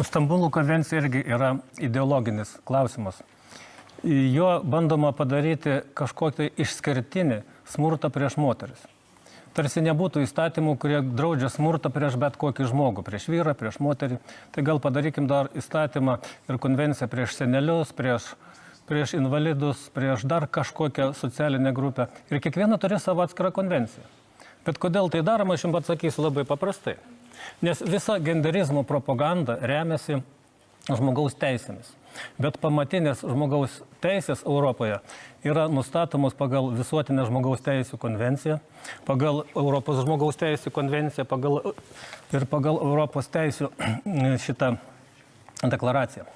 Stambulo konvencija irgi yra ideologinis klausimas. Jo bandoma padaryti kažkokį išskirtinį smurtą prieš moteris. Tarsi nebūtų įstatymų, kurie draudžia smurtą prieš bet kokį žmogų, prieš vyrą, prieš moterį. Tai gal padarykim dar įstatymą ir konvenciją prieš senelius, prieš invalidus, prieš dar kažkokią socialinę grupę. Ir kiekviena turi savo atskirą konvenciją. Bet kodėl tai daroma, aš jums atsakysiu labai paprastai. Nes visa genderizmo propaganda remiasi žmogaus teisėmis. Bet pamatinės žmogaus teisės Europoje yra nustatomos pagal Visuotinę žmogaus teisų konvenciją, pagal Europos žmogaus teisų konvenciją ir pagal Europos teisų šitą deklaraciją.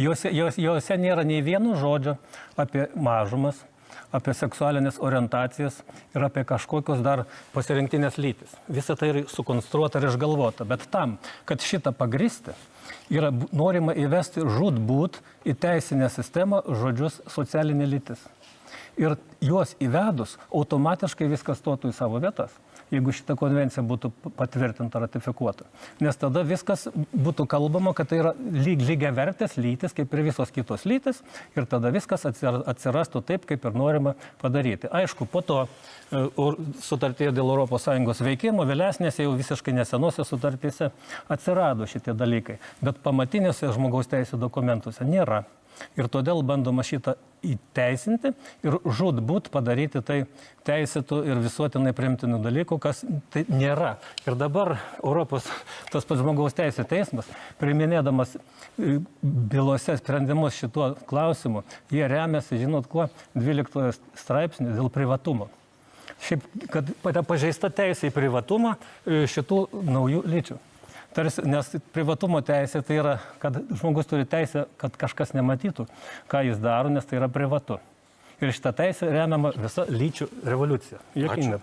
Jose nėra nei vieno žodžio apie mažumas, apie seksualinės orientacijas ir apie kažkokios dar pasirinktinės lytis. Visa tai yra sukonstruota ir išgalvota. Bet tam, kad šitą pagristi, yra norima įvesti žūtbūt į teisinę sistemą žodžius socialinė lytis. Ir juos įvedus, automatiškai viskas stotų į savo vietas, jeigu šita konvencija būtų patvirtinta, ratifikuota. Nes tada viskas būtų kalbama, kad tai yra lygiavertės lytis, kaip ir visos kitos lytis, ir tada viskas atsirastų taip, kaip ir norima padaryti. Aišku, po to sutartyje dėl ES veikimo, vėlesnėse jau visiškai nesenose sutartyse atsirado šitie dalykai, bet pamatinėse žmogaus teisų dokumentuose nėra. Ir todėl bandoma šitą įteisinti ir žūtbūt padaryti tai teisėtų ir visuotinai priimtinų dalykų, kas tai nėra. Ir dabar Europos tas pats žmogaus teisų teismas, priiminėdamas bylose sprendimus šituo klausimu, jie remiasi, žinot kuo, 12 straipsnį dėl privatumo. Šiaip, kad pažeista teisė į privatumą šitų naujų lyčių. Nes privatumo teisė tai yra, kad žmogus turi teisę, kad kažkas nematytų, ką jis daro, nes tai yra privatu. Ir šitą teisę remiama visa lyčių revoliucija. Ačiū.